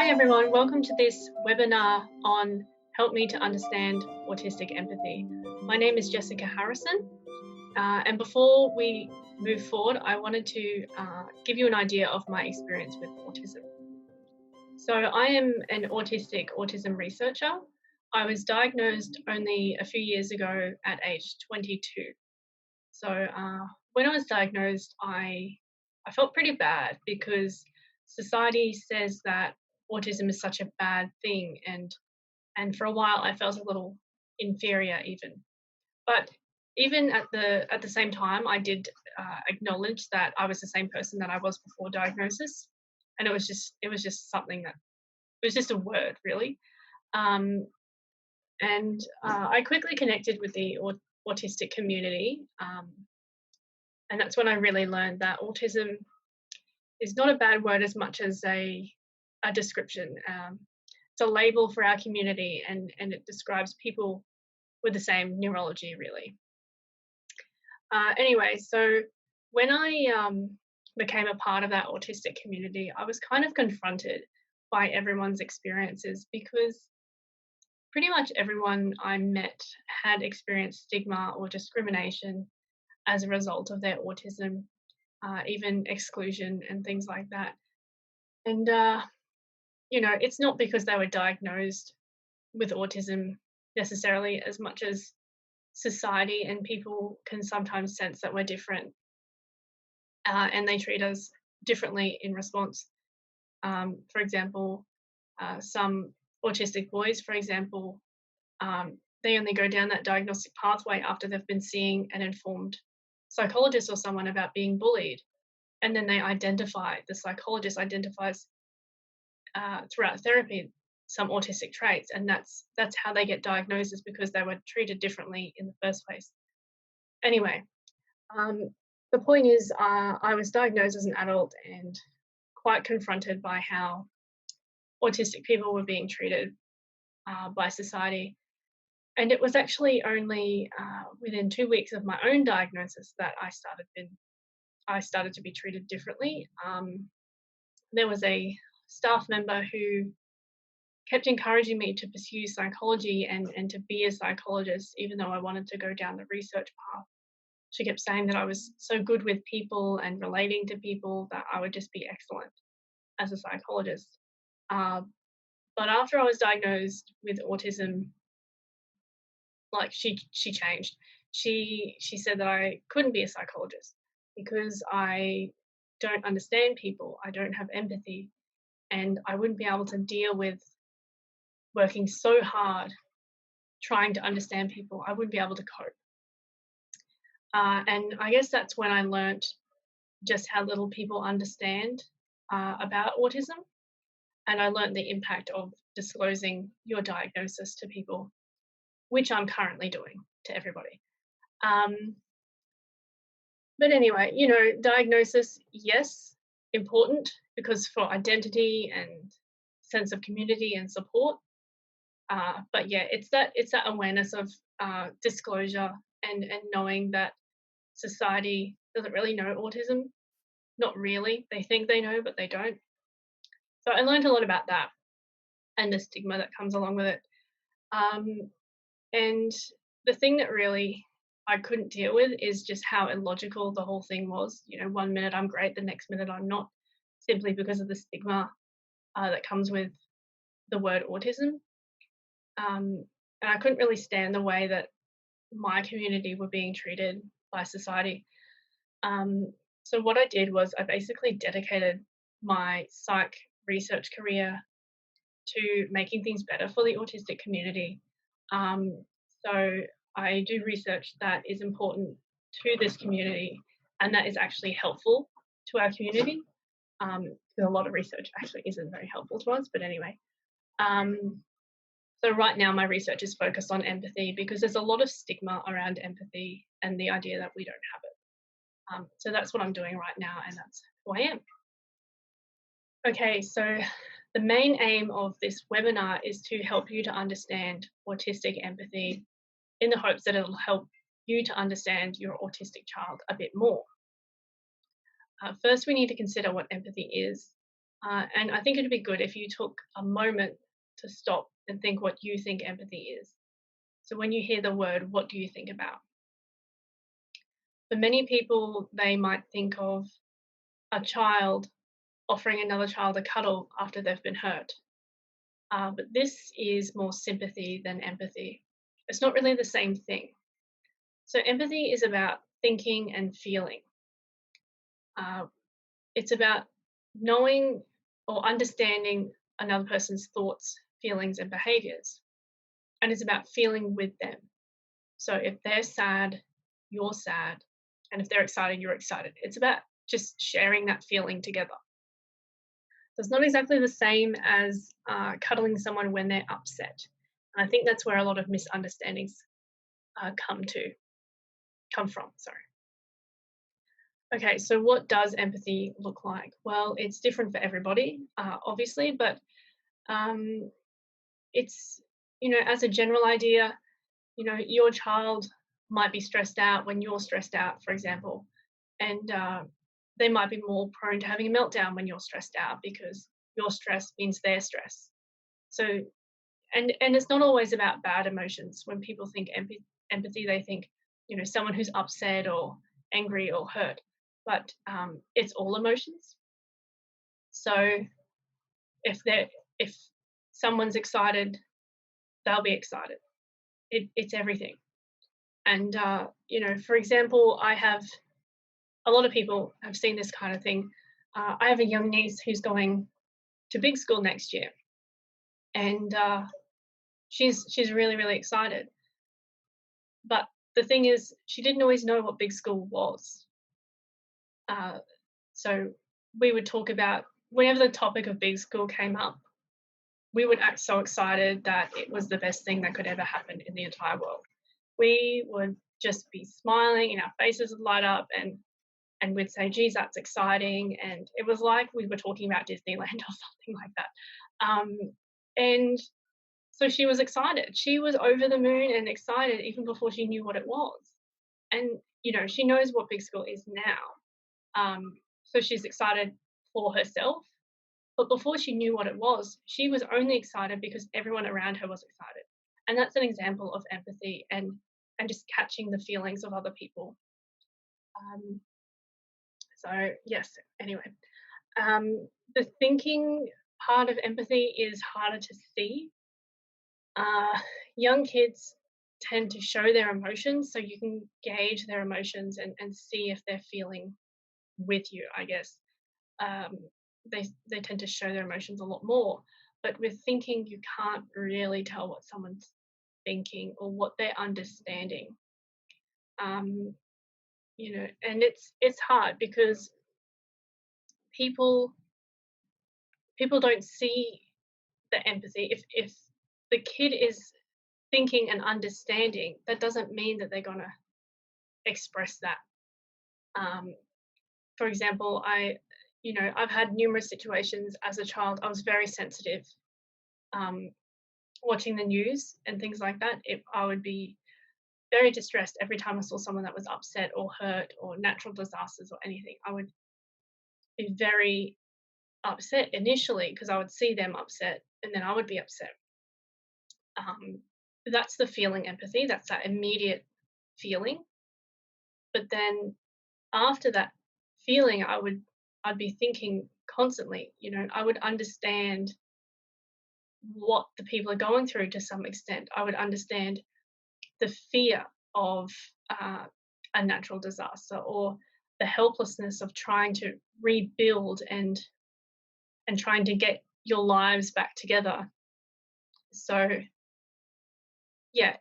Hi everyone, welcome to this webinar on Help Me to Understand Autistic Empathy. My name is Jessica Harrison, and before we move forward, I wanted to give you an idea of my experience with autism. So I am an autistic autism researcher. I was diagnosed only a few years ago at age 22. So when I was diagnosed, I felt pretty bad because society says that autism is such a bad thing, and for a while I felt a little inferior even. But even at the same time, I did acknowledge that I was the same person that I was before diagnosis, and it was just something that it was just a word really. And I quickly connected with the autistic community, and that's when I really learned that autism is not a bad word as much as a description. It's a label for our community, and it describes people with the same neurology, really. Anyway, so when I became a part of that autistic community, I was kind of confronted by everyone's experiences because pretty much everyone I met had experienced stigma or discrimination as a result of their autism, even exclusion and things like that. And it's not because they were diagnosed with autism necessarily, as much as society and people can sometimes sense that we're different, and they treat us differently in response. For example, some autistic boys, for example, they only go down that diagnostic pathway after they've been seeing an informed psychologist or someone about being bullied, and then the psychologist identifies throughout therapy some autistic traits, and that's how they get diagnosed, is because they were treated differently in the first place. Anyway, the point is, I was diagnosed as an adult and quite confronted by how autistic people were being treated by society. And it was actually only within 2 weeks of my own diagnosis that I started to be treated differently. There was a staff member who kept encouraging me to pursue psychology and to be a psychologist, even though I wanted to go down the research path. She kept saying that I was so good with people and relating to people that I would just be excellent as a psychologist. But after I was diagnosed with autism, like she changed. She said that I couldn't be a psychologist because I don't understand people, I don't have empathy, and I wouldn't be able to deal with working so hard trying to understand people. I wouldn't be able to cope. And I guess that's when I learnt just how little people understand about autism, and I learnt the impact of disclosing your diagnosis to people, which I'm currently doing to everybody. But anyway, diagnosis, yes, important, because for identity and sense of community and support. But yeah, it's that awareness of disclosure and knowing that society doesn't really know autism. Not really. They think they know, but they don't. So I learned a lot about that and the stigma that comes along with it. And the thing that really I couldn't deal with is just how illogical the whole thing was. 1 minute I'm great, the next minute I'm not, simply because of the stigma that comes with the word autism. And I couldn't really stand the way that my community were being treated by society. So what I did was I basically dedicated my psych research career to making things better for the autistic community. So I do research that is important to this community and that is actually helpful to our community. Because a lot of research actually isn't very helpful to us, but anyway. So right now my research is focused on empathy because there's a lot of stigma around empathy and the idea that we don't have it. So that's what I'm doing right now, and that's who I am. Okay, so the main aim of this webinar is to help you to understand autistic empathy in the hopes that it'll help you to understand your autistic child a bit more. First, we need to consider what empathy is. And I think it'd be good if you took a moment to stop and think what you think empathy is. So when you hear the word, what do you think about? For many people, they might think of a child offering another child a cuddle after they've been hurt. But this is more sympathy than empathy. It's not really the same thing. So empathy is about thinking and feeling. Uh, it's about knowing or understanding another person's thoughts, feelings, and behaviors. And it's about feeling with them. So if they're sad, you're sad. And if they're excited, you're excited. It's about just sharing that feeling together. So it's not exactly the same as cuddling someone when they're upset. And I think that's where a lot of misunderstandings come from. Sorry. Okay, so what does empathy look like? Well, it's different for everybody, obviously, but um, it's, as a general idea, your child might be stressed out when you're stressed out, for example, and they might be more prone to having a meltdown when you're stressed out because your stress means their stress. So, and it's not always about bad emotions. When people think empathy, they think, someone who's upset or angry or hurt, but it's all emotions. So if someone's excited, they'll be excited. It's everything. And for example, I have a lot of people have seen this kind of thing. I have a young niece who's going to big school next year, and she's really really excited. But the thing is, she didn't always know what big school was. Uh, so we would talk about whenever the topic of big school came up, we would act so excited that it was the best thing that could ever happen in the entire world. We would just be smiling and our faces would light up and we'd say, geez, that's exciting. And it was like we were talking about Disneyland or something like that. And so she was excited. She was over the moon and excited even before she knew what it was. And, she knows what big school is now. So she's excited for herself. But before she knew what it was, she was only excited because everyone around her was excited. And that's an example of empathy and just catching the feelings of other people. So yes, anyway. The thinking part of empathy is harder to see. Uh, Young kids tend to show their emotions, so you can gauge their emotions and see if they're feeling with you, I guess. Um, they tend to show their emotions a lot more. But with thinking, you can't really tell what someone's thinking or what they're understanding. Um, and it's hard because people people don't see the empathy. If the kid is thinking and understanding, that doesn't mean that they're gonna express that. Um, for example, I've had numerous situations as a child. I was very sensitive. Um, Watching the news and things like that, I would be very distressed every time I saw someone that was upset or hurt or natural disasters or anything. I would be very upset initially because I would see them upset and then I would be upset. That's the feeling empathy, that's that immediate feeling. But then after that feeling, I'd be thinking constantly, I would understand what the people are going through to some extent. I would understand the fear of a natural disaster or the helplessness of trying to rebuild and trying to get your lives back together. So yeah,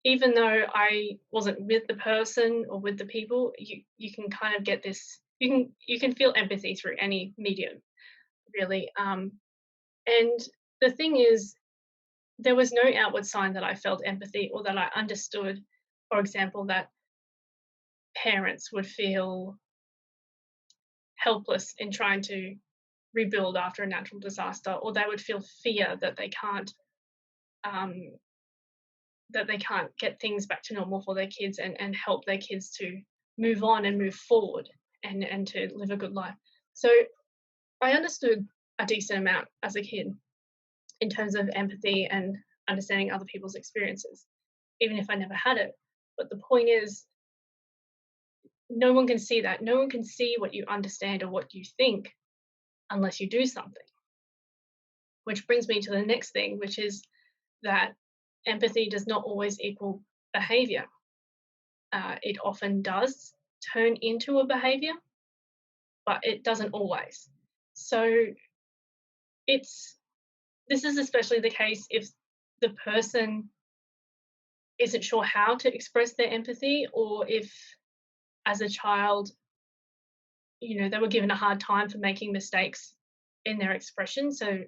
even though I wasn't with the person or with the people, you can kind of get this. You can feel empathy through any medium, really. And the thing is, there was no outward sign that I felt empathy or that I understood, for example, that parents would feel helpless in trying to rebuild after a natural disaster, or they would feel fear um, that they can't get things back to normal for their kids and help their kids to move on and move forward and to live a good life. So I understood a decent amount as a kid in terms of empathy and understanding other people's experiences, even if I never had it. But the point is, no one can see that. No one can see what you understand or what you think unless you do something. Which brings me to the next thing, which is that empathy does not always equal behavior. It often does turn into a behavior, but it doesn't always. So it's this is especially the case if the person isn't sure how to express their empathy, or if as a child, they were given a hard time for making mistakes in their expression. So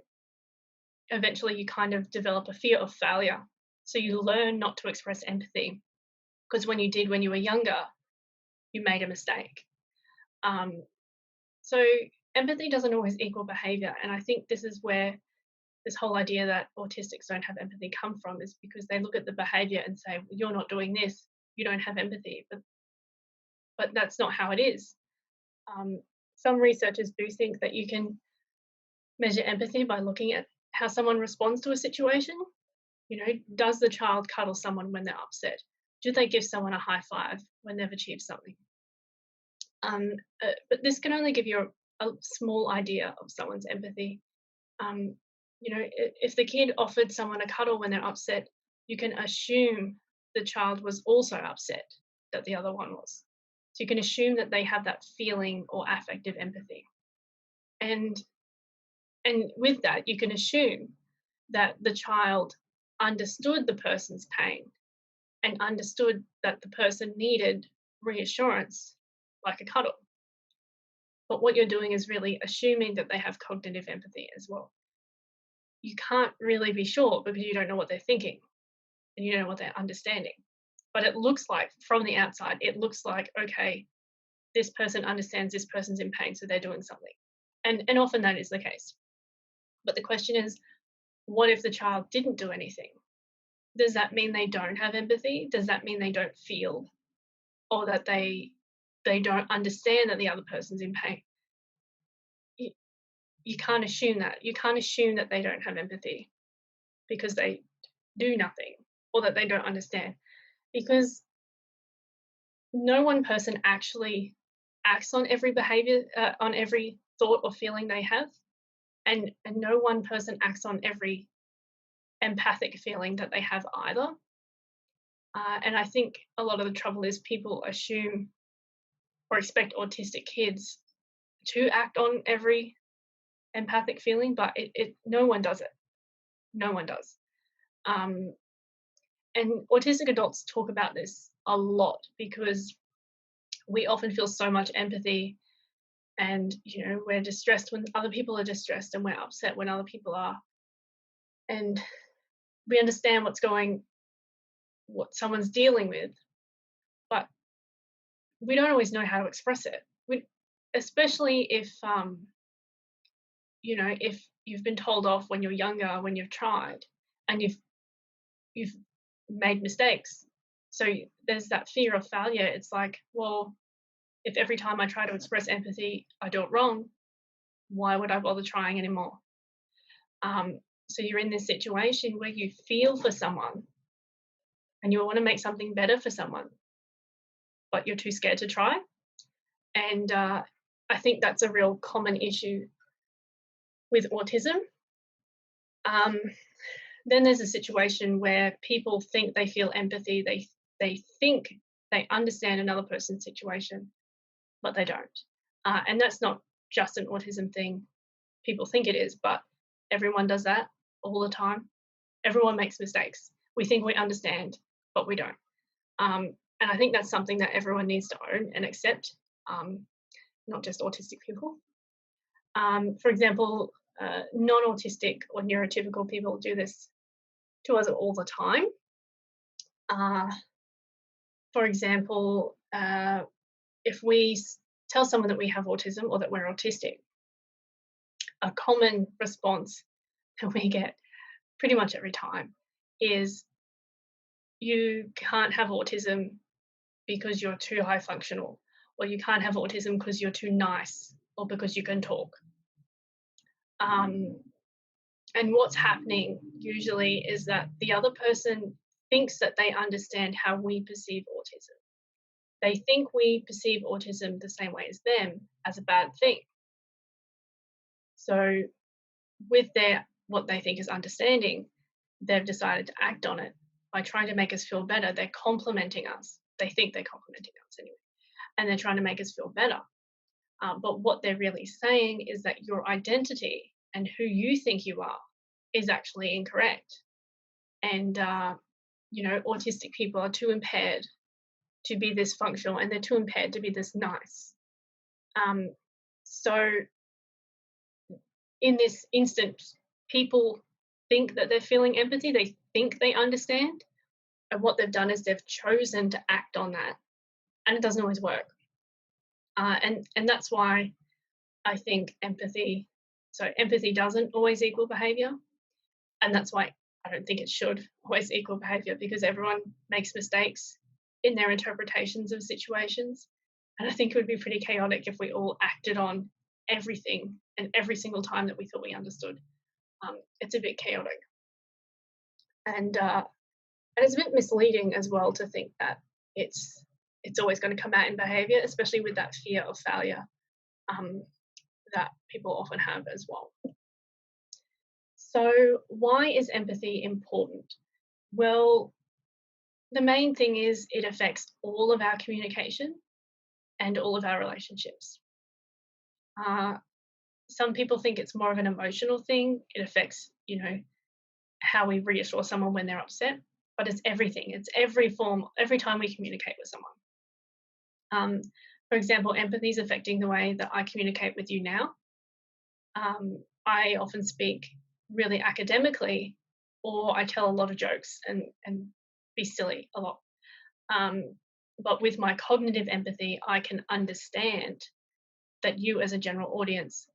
eventually you kind of develop a fear of failure. So you learn not to express empathy because when you did when you were younger, you made a mistake. Um, so empathy doesn't always equal behavior. And I think this is where this whole idea that autistics don't have empathy come from, is because they look at the behavior and say, well, you're not doing this, you don't have empathy. But that's not how it is. Some researchers do think that you can measure empathy by looking at how someone responds to a situation. Does the child cuddle someone when they're upset? Do they give someone a high five when they've achieved something? But this can only give you a small idea of someone's empathy. If the kid offered someone a cuddle when they're upset, you can assume the child was also upset that the other one was. So you can assume that they have that feeling or affective empathy. And with that, you can assume that the child understood the person's pain and understood that the person needed reassurance, like a cuddle. But what you're doing is really assuming that they have cognitive empathy as well. You can't really be sure because you don't know what they're thinking and you don't know what they're understanding. But it looks like, from the outside, it looks like, okay, this person understands this person's in pain, so they're doing something. And often that is the case. But the question is, what if the child didn't do anything? Does that mean they don't have empathy? Does that mean they don't feel, or that they don't understand that the other person's in pain? You can't assume that. You can't assume that they don't have empathy because they do nothing, or that they don't understand, because no one person actually acts on every behavior, on every thought or feeling they have, and no one person acts on every empathic feeling that they have either. And I think a lot of the trouble is people assume or expect autistic kids to act on every empathic feeling, but no one does it. No one does. And autistic adults talk about this a lot because we often feel so much empathy, and we're distressed when other people are distressed, and we're upset when other people are, and we understand what someone's dealing with, but we don't always know how to express it. Especially if if you've been told off when you're younger, when you've tried, and you've made mistakes. So there's that fear of failure. It's like, well, if every time I try to express empathy, I do it wrong, why would I bother trying anymore? So you're in this situation where you feel for someone and you want to make something better for someone, but you're too scared to try. And I think that's a real common issue with autism. Then there's a situation where people think they feel empathy, they think they understand another person's situation, but they don't. And that's not just an autism thing. People think it is, but everyone does that all the time. Everyone makes mistakes. We think we understand, but we don't. And I think that's something that everyone needs to own and accept, not just autistic people. For example, non-autistic or neurotypical people do this to us all the time. For example, if we tell someone that we have autism or that we're autistic, a common response that we get pretty much every time is, you can't have autism because you're too high functional, or you can't have autism because you're too nice, or because you can talk. Um, and what's happening usually is that the other person thinks that they understand how we perceive autism. They think we perceive autism the same way as them, as a bad thing. So with their what they think is understanding, they've decided to act on it by trying to make us feel better. They're complimenting us. They think they're complimenting us anyway, and they're trying to make us feel better. But what they're really saying is that your identity and who you think you are is actually incorrect. And autistic people are too impaired to be this functional, and they're too impaired to be this nice. So in this instance, people think that they're feeling empathy, they think they understand, and what they've done is they've chosen to act on that, and it doesn't always work. And that's why I think empathy doesn't always equal behavior, and that's why I don't think it should always equal behavior, because everyone makes mistakes in their interpretations of situations, and I think it would be pretty chaotic if we all acted on everything and every single time that we thought we understood. It's a bit chaotic, and it's a bit misleading as well to think that it's always going to come out in behaviour, especially with that fear of failure that people often have as well. So why is empathy important? Well, the main thing is it affects all of our communication and all of our relationships. Some people think it's more of an emotional thing. It affects, how we reassure someone when they're upset, but it's everything. It's every time we communicate with someone. For example, empathy is affecting the way that I communicate with you now. I often speak really academically, or I tell a lot of jokes and be silly a lot. But with my cognitive empathy, I can understand that you as a general audience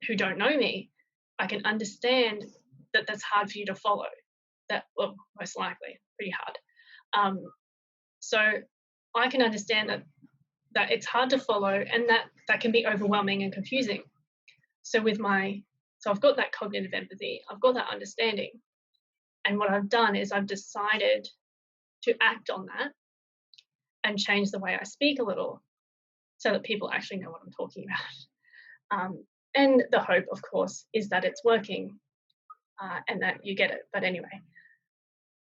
who don't know me, I can understand that that's hard for you to follow. Well, most likely, pretty hard. So I can understand that it's hard to follow, and that can be overwhelming and confusing. So I've got that cognitive empathy, I've got that understanding, and what I've done is I've decided to act on that and change the way I speak a little, so that people actually know what I'm talking about. And the hope, of course, is that it's working and that you get it. But anyway,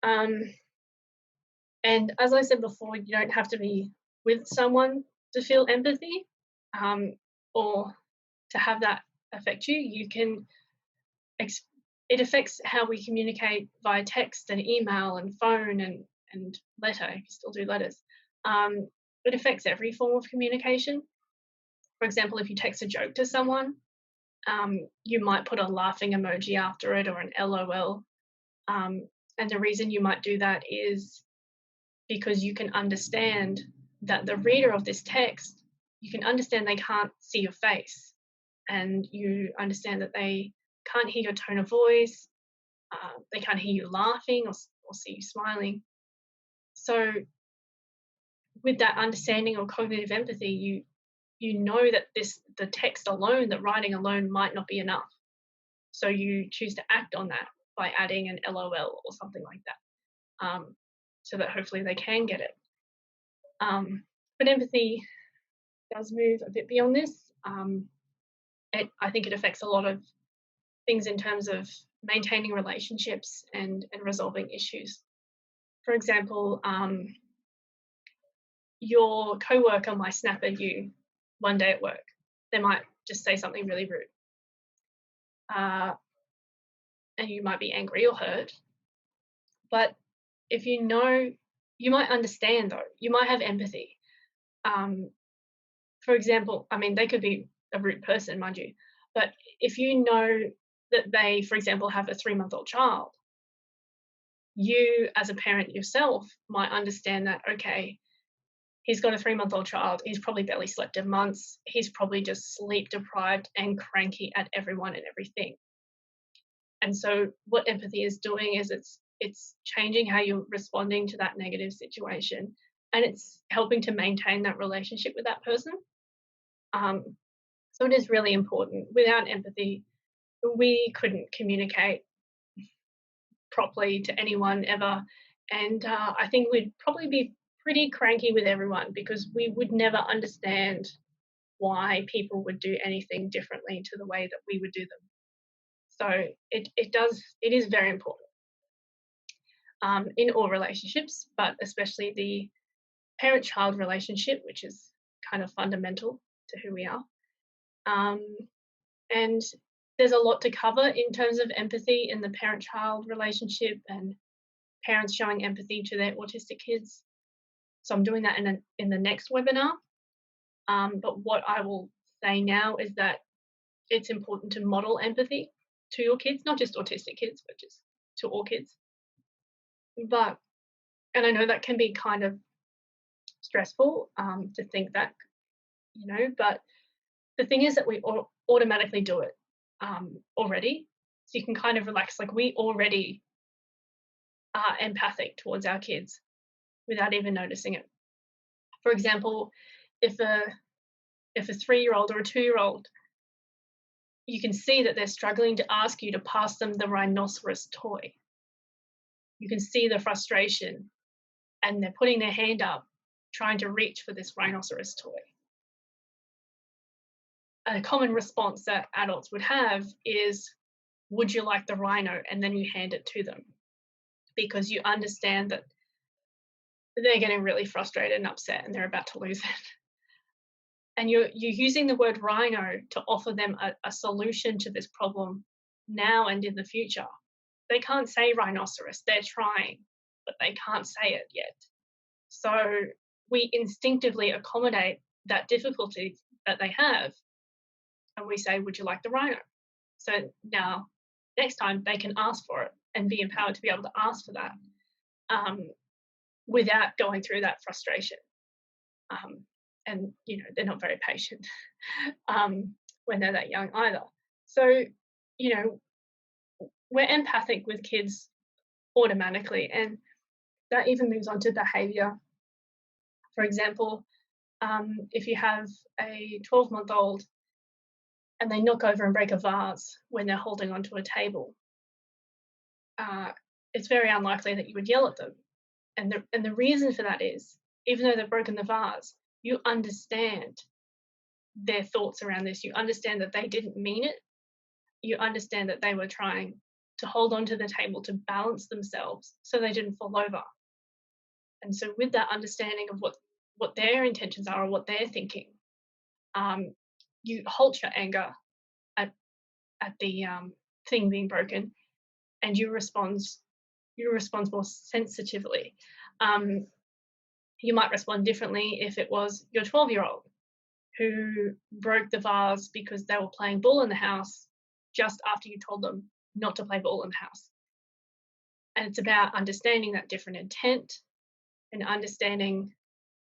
and as I said before, you don't have to be with someone to feel empathy or to have that affect you. You can, it affects how we communicate via text and email and phone and letter, if you still do letters. It affects every form of communication. For example, if you text a joke to someone, you might put a laughing emoji after it or an LOL. And the reason you might do that is because you can understand that the reader of this text, you can understand they can't see your face, and you understand that they can't hear your tone of voice, they can't hear you laughing or see you smiling. So with that understanding or cognitive empathy, you know that the text alone, that writing alone might not be enough. So you choose to act on that by adding an LOL or something like that, so that hopefully they can get it. But empathy does move a bit beyond this. I think it affects a lot of things in terms of maintaining relationships and resolving issues. For example, your coworker might snap at you one day at work. They might just say something really rude. And you might be angry or hurt. But if you know, you might understand though, you might have empathy. For example, I mean, they could be a rude person, mind you, but if you know that they, for example, have a 3-month-old child, you as a parent yourself might understand that, okay, he's got a 3-month-old child, he's probably barely slept in months, he's probably just sleep deprived and cranky at everyone and everything. And so what empathy is doing is it's changing how you're responding to that negative situation, and it's helping to maintain that relationship with that person. So it is really important. Without empathy, we couldn't communicate properly to anyone ever. And I think we'd probably be pretty cranky with everyone because we would never understand why people would do anything differently to the way that we would do them. So it is very important in all relationships, but especially the parent-child relationship, which is kind of fundamental to who we are. Um, and there's a lot to cover in terms of empathy in the parent-child relationship and parents showing empathy to their autistic kids. So I'm doing that in the next webinar. But what I will say now is that it's important to model empathy to your kids, not just autistic kids, but just to all kids. But and I know that can be kind of stressful to think that, but the thing is that we automatically do it already. So you can kind of relax. Like we already are empathic towards our kids without even noticing it. For example, if a 3-year-old or a 2-year-old, you can see that they're struggling to ask you to pass them the rhinoceros toy. You can see the frustration, and they're putting their hand up, trying to reach for this rhinoceros toy. A common response that adults would have is, would you like the rhino? And then you hand it to them because you understand that they're getting really frustrated and upset and they're about to lose it. And you're using the word rhino to offer them a solution to this problem now and in the future. They can't say rhinoceros, they're trying, but they can't say it yet. So we instinctively accommodate that difficulty that they have, and we say, would you like the rhino? So now, next time, they can ask for it and be empowered to be able to ask for that without going through that frustration. And, they're not very patient when they're that young either. So, we're empathic with kids automatically, and that even moves on to behavior. For example, if you have a 12-month-old and they knock over and break a vase when they're holding onto a table, it's very unlikely that you would yell at them. And the reason for that is, even though they've broken the vase, you understand their thoughts around this. You understand that they didn't mean it. You understand that they were trying to hold onto the table to balance themselves so they didn't fall over. And so with that understanding of what their intentions are or what they're thinking, you halt your anger at the thing being broken, and you respond more sensitively. You might respond differently if it was your 12-year-old who broke the vase because they were playing ball in the house just after you told them not to play ball in the house. And it's about understanding that different intent and understanding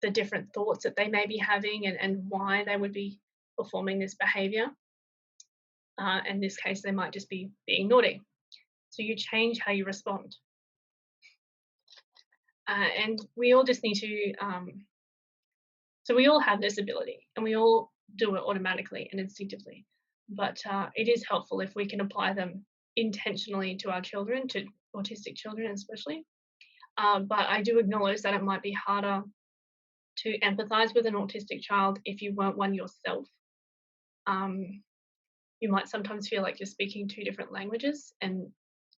the different thoughts that they may be having and why they would be performing this behavior. In this case, they might just be being naughty. So you change how you respond. And we all just need to, so we all have this ability and we all do it automatically and instinctively. But it is helpful if we can apply them intentionally to our children, to autistic children especially. But I do acknowledge that it might be harder to empathize with an autistic child if you weren't one yourself. You might sometimes feel like you're speaking two different languages, and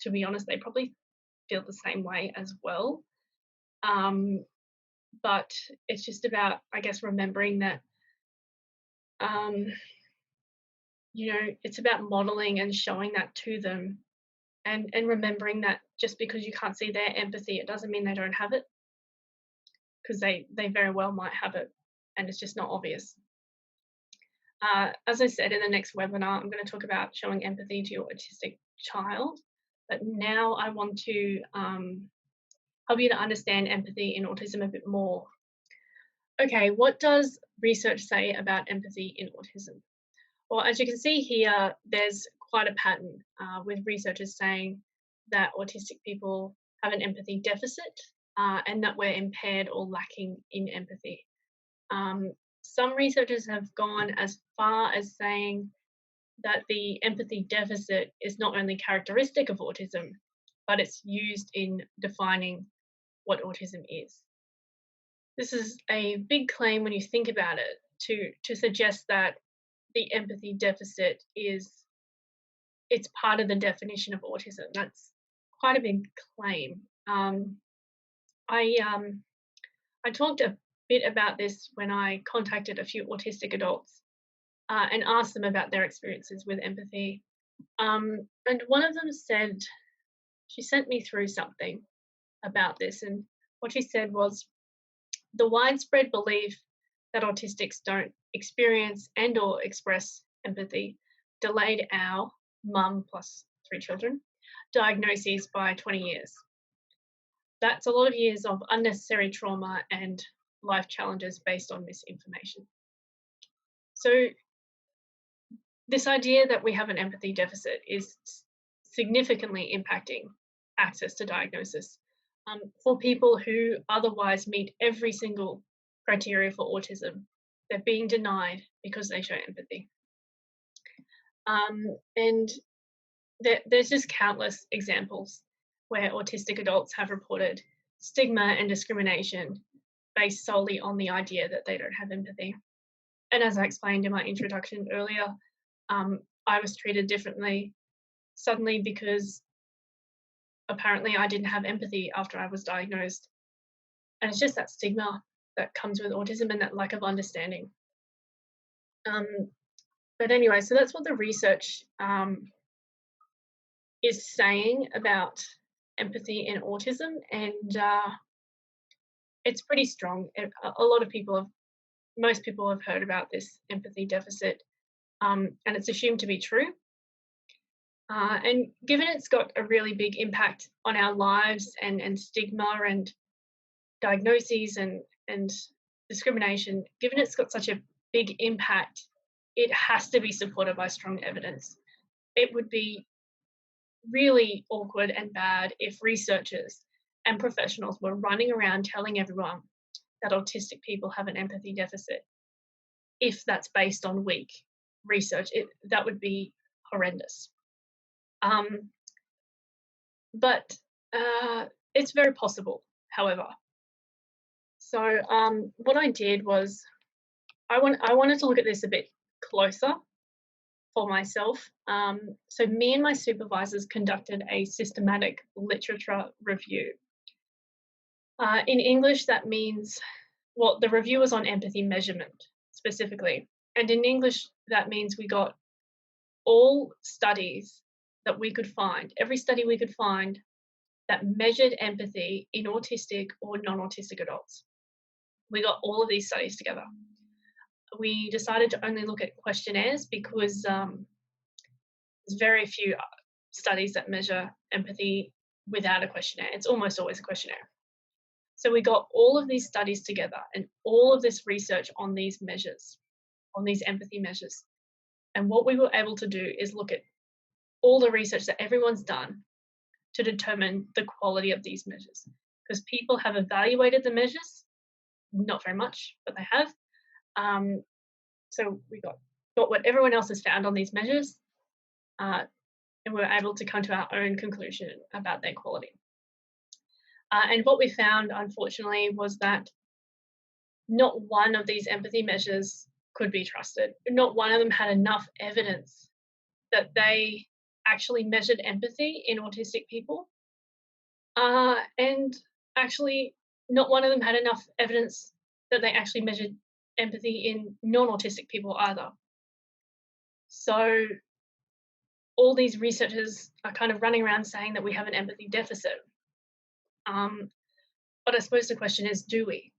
to be honest, they probably feel the same way as well. But it's just about, I guess, remembering that, it's about modeling and showing that to them, and remembering that just because you can't see their empathy, it doesn't mean they don't have it, because they very well might have it, and it's just not obvious. As I said, in the next webinar, I'm going to talk about showing empathy to your autistic child. But now I want to help you to understand empathy in autism a bit more. Okay, what does research say about empathy in autism? Well, as you can see here, there's quite a pattern with researchers saying that autistic people have an empathy deficit and that we're impaired or lacking in empathy. Some researchers have gone as far as saying that the empathy deficit is not only characteristic of autism, but it's used in defining what autism is. This is a big claim when you think about it, to suggest that the empathy deficit is it's part of the definition of autism. That's quite a big claim. I I talked a bit about this when I contacted a few autistic adults and asked them about their experiences with empathy. And one of them said, she sent me through something about this, and what she said was, the widespread belief that autistics don't experience and or express empathy delayed our mum plus 3 children diagnoses by 20 years. That's a lot of years of unnecessary trauma and life challenges based on misinformation. So this idea that we have an empathy deficit is significantly impacting access to diagnosis for people who otherwise meet every single criteria for autism. They're being denied because they show empathy. And there's just countless examples where autistic adults have reported stigma and discrimination based solely on the idea that they don't have empathy. And as I explained in my introduction earlier, I was treated differently suddenly because apparently I didn't have empathy after I was diagnosed. And it's just that stigma that comes with autism and that lack of understanding. But anyway, so that's what the research is saying about empathy in autism, and it's pretty strong. A lot of people most people have heard about this empathy deficit, and it's assumed to be true. And given it's got a really big impact on our lives and stigma and diagnoses and discrimination, given it's got such a big impact, it has to be supported by strong evidence. It would be really awkward and bad if researchers and professionals were running around telling everyone that autistic people have an empathy deficit. If that's based on weak research, that would be horrendous. But it's very possible, however. So what I did was I wanted to look at this a bit closer for myself. So me and my supervisors conducted a systematic literature review. In English, that means, well, the review was on empathy measurement specifically. And in English, that means we got all studies that we could find, every study we could find that measured empathy in autistic or non-autistic adults. We got all of these studies together. We decided to only look at questionnaires because there's very few studies that measure empathy without a questionnaire. It's almost always a questionnaire. So we got all of these studies together and all of this research on these measures, on these empathy measures. And what we were able to do is look at all the research that everyone's done to determine the quality of these measures. Because people have evaluated the measures, not very much, but they have. So we got what everyone else has found on these measures, and we were able to come to our own conclusion about their quality. And what we found, unfortunately, was that not one of these empathy measures could be trusted. Not one of them had enough evidence that they actually measured empathy in autistic people. And actually, not one of them had enough evidence that they actually measured empathy in non-autistic people either. So all these researchers are kind of running around saying that we have an empathy deficit. But I suppose the question is, do we?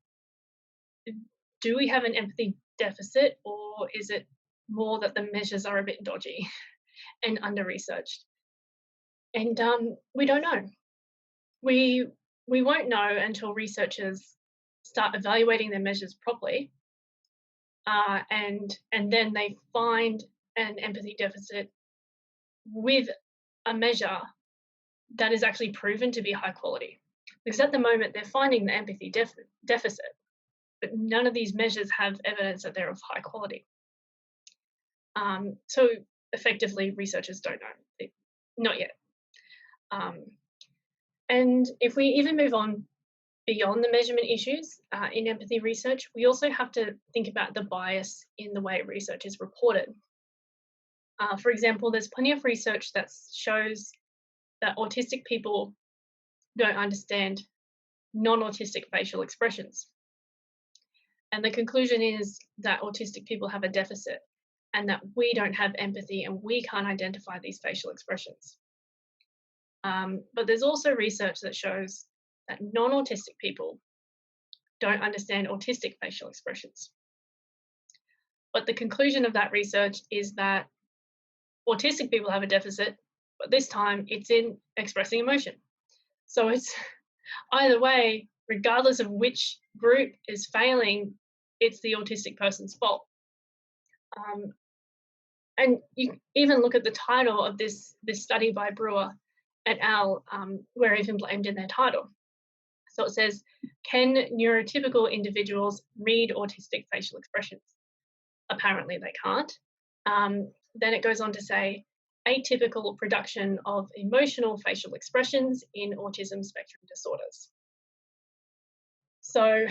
Do we have an empathy deficit, or is it more that the measures are a bit dodgy and under-researched? And we don't know. We won't know until researchers start evaluating their measures properly, and then they find an empathy deficit with a measure that is actually proven to be high quality. Because at the moment, they're finding the empathy deficit, but none of these measures have evidence that they're of high quality. So effectively, researchers don't know. Not yet. And if we even move on beyond the measurement issues in empathy research, we also have to think about the bias in the way research is reported. For example, there's plenty of research that shows that autistic people don't understand non-autistic facial expressions. And the conclusion is that autistic people have a deficit and that we don't have empathy and we can't identify these facial expressions. But there's also research that shows that non-autistic people don't understand autistic facial expressions. But the conclusion of that research is that autistic people have a deficit, but this time it's in expressing emotion. So it's either way, regardless of which group is failing, it's the autistic person's fault. And you even look at the title of this study by Brewer et al., we're even blamed in their title. So it says, can neurotypical individuals read autistic facial expressions? Apparently they can't. Then it goes on to say, atypical production of emotional facial expressions in autism spectrum disorders. So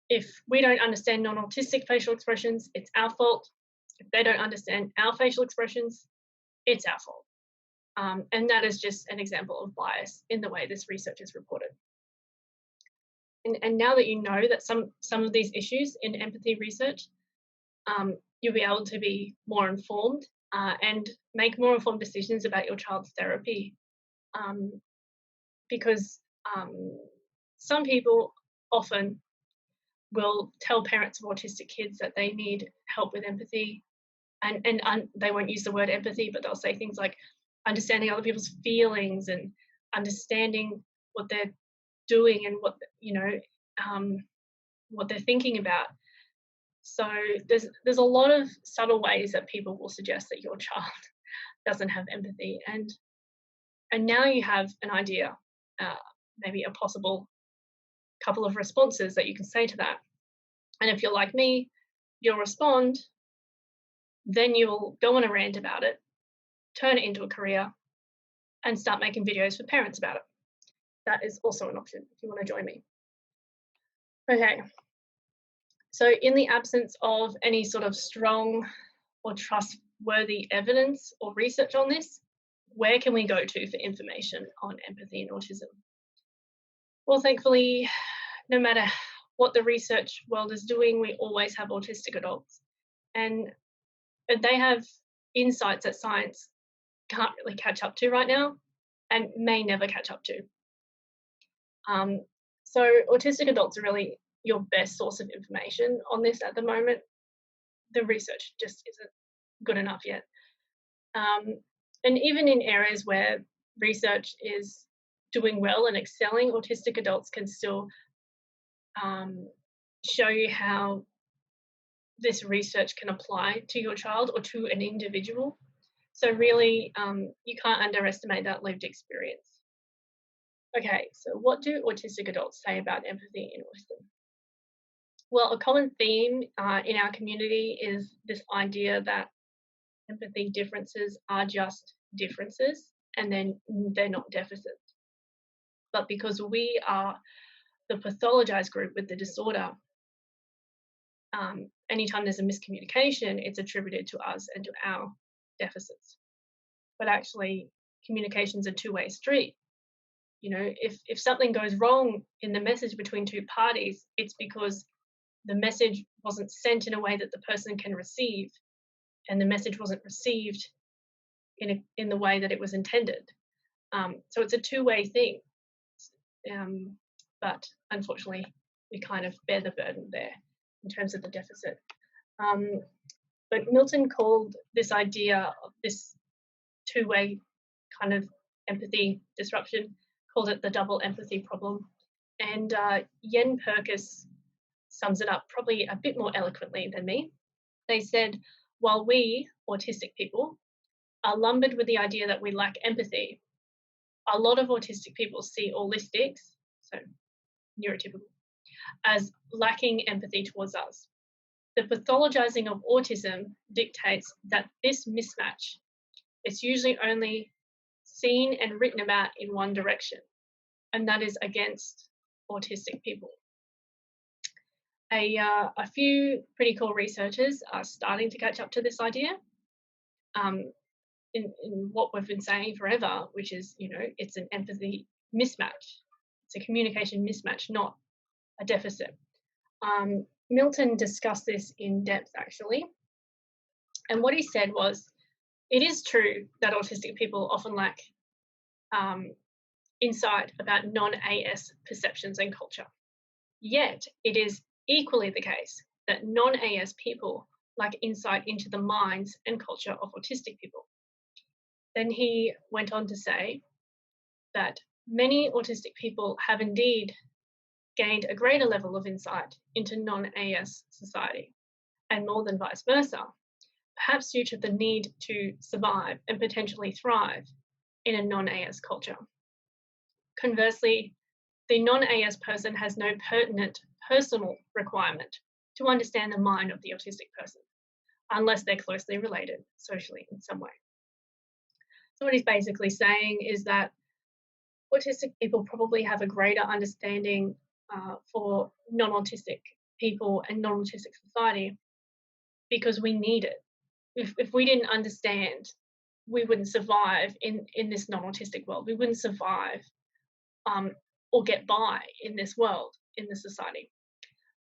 if we don't understand non-autistic facial expressions, it's our fault. If they don't understand our facial expressions, it's our fault. And that is just an example of bias in the way this research is reported. And now that you know that some of these issues in empathy research, you'll be able to be more informed and make more informed decisions about your child's therapy. Because some people often will tell parents of autistic kids that they need help with empathy, and they won't use the word empathy, but they'll say things like understanding other people's feelings and understanding what they're doing and what what they're thinking about. So there's a lot of subtle ways that people will suggest that your child doesn't have empathy, and now you have an idea, maybe a possible couple of responses that you can say to that. And if you're like me, you'll respond, then you'll go on a rant about it, turn it into a career, and start making videos for parents about it. That is also an option if you want to join me. Okay, so in the absence of any sort of strong or trustworthy evidence or research on this, where can we go to for information on empathy and autism? Well, thankfully, no matter what the research world is doing, we always have autistic adults. And they have insights that science can't really catch up to right now and may never catch up to. So autistic adults are really your best source of information on this at the moment. The research just isn't good enough yet. And even in areas where research is doing well and excelling, autistic adults can still show you how this research can apply to your child or to an individual. So really, you can't underestimate that lived experience. Okay, so what do autistic adults say about empathy in autism? Well, a common theme in our community is this idea that empathy differences are just differences and then they're not deficits. But because we are the pathologized group with the disorder, anytime there's a miscommunication, it's attributed to us and to our deficits. But actually, communication's a two-way street. You know, if something goes wrong in the message between two parties, it's because the message wasn't sent in a way that the person can receive, and the message wasn't received in the way that it was intended. So it's a two-way thing. But unfortunately, we kind of bear the burden there in terms of the deficit. But Milton called this idea of this two-way kind of empathy disruption, called it the double empathy problem. And Yen Perkis sums it up probably a bit more eloquently than me. They said, while we, autistic people, are lumbered with the idea that we lack empathy, a lot of autistic people see allistics, so neurotypical, as lacking empathy towards us. the pathologizing of autism dictates that this mismatch is usually only seen and written about in one direction, and that is against autistic people. A few pretty cool researchers are starting to catch up to this idea in what we've been saying forever, which is, it's an empathy mismatch. It's a communication mismatch, not a deficit. Milton discussed this in depth, actually. And what he said was, it is true that autistic people often lack insight about non-AS perceptions and culture. Yet, it is equally the case that non-AS people lack insight into the minds and culture of autistic people. Then he went on to say that many autistic people have indeed gained a greater level of insight into non-AS society, and more than vice versa, perhaps due to the need to survive and potentially thrive in a non-AS culture. Conversely, the non-AS person has no pertinent personal requirement to understand the mind of the autistic person, unless they're closely related socially in some way. So what he's basically saying is that autistic people probably have a greater understanding for non-autistic people and non-autistic society because we need it. If we didn't understand, we wouldn't survive in this non-autistic world. We wouldn't survive or get by in this world, in this society.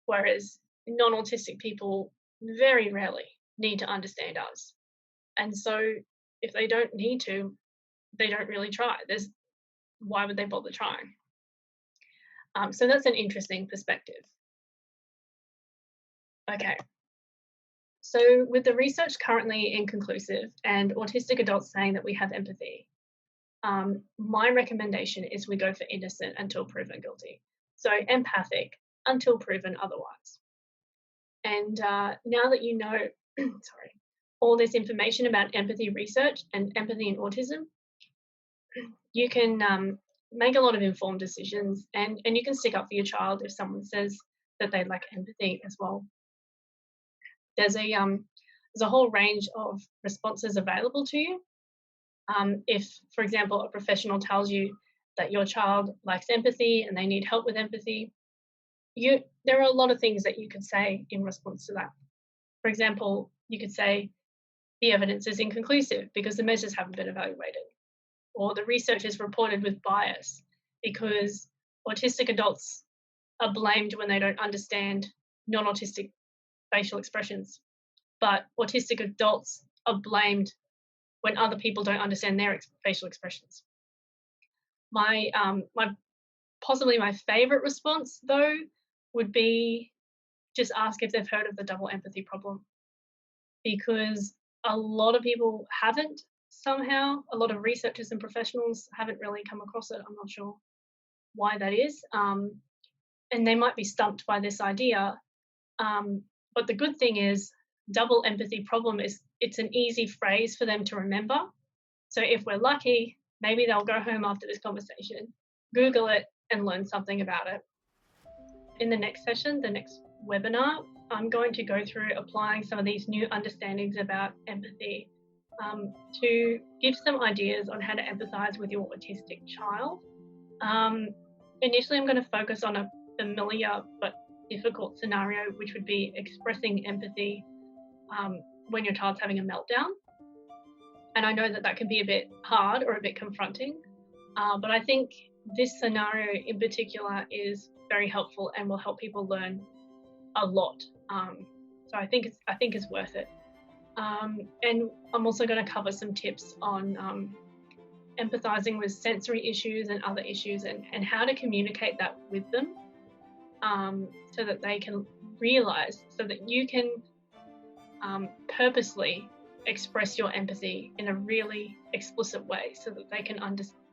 Whereas non-autistic people very rarely need to understand us. And so if they don't need to, they don't really try. Why would they bother trying? So that's an interesting perspective. Okay. So with the research currently inconclusive and autistic adults saying that we have empathy, my recommendation is we go for innocent until proven guilty. So empathic until proven otherwise. And now that you know, all this information about empathy research and empathy in autism, you can make a lot of informed decisions, and you can stick up for your child if someone says that they lack empathy as well. There's a whole range of responses available to you. If, for example, a professional tells you that your child lacks empathy and they need help with empathy, there are a lot of things that you could say in response to that. For example, you could say, the evidence is inconclusive because the measures haven't been evaluated, or the research is reported with bias because autistic adults are blamed when they don't understand non-autistic facial expressions, but autistic adults are blamed when other people don't understand their facial expressions. Possibly my favorite response, though, would be just ask if they've heard of the double empathy problem, because a lot of people haven't somehow. A lot of researchers and professionals haven't really come across it. I'm not sure why that is. And they might be stumped by this idea. But the good thing is double empathy problem it's an easy phrase for them to remember. So if we're lucky, maybe they'll go home after this conversation, Google it and learn something about it. In the next session, the next webinar, I'm going to go through applying some of these new understandings about empathy to give some ideas on how to empathize with your autistic child. Initially, I'm going to focus on a familiar but difficult scenario, which would be expressing empathy when your child's having a meltdown. And I know that can be a bit hard or a bit confronting, but I think this scenario in particular is very helpful and will help people learn a lot. So I think it's worth it. And I'm also going to cover some tips on empathizing with sensory issues and other issues, and how to communicate that with them, so that they can realize, so that you can purposely express your empathy in a really explicit way, so that they can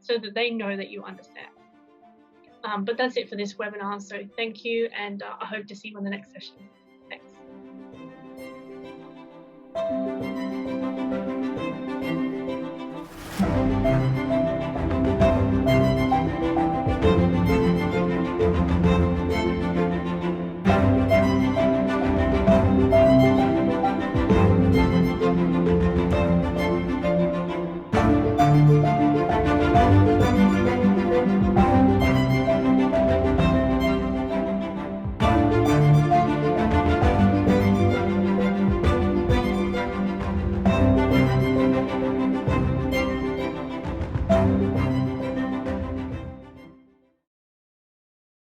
so that they know that you understand. But that's it for this webinar. So thank you, and I hope to see you on the next session.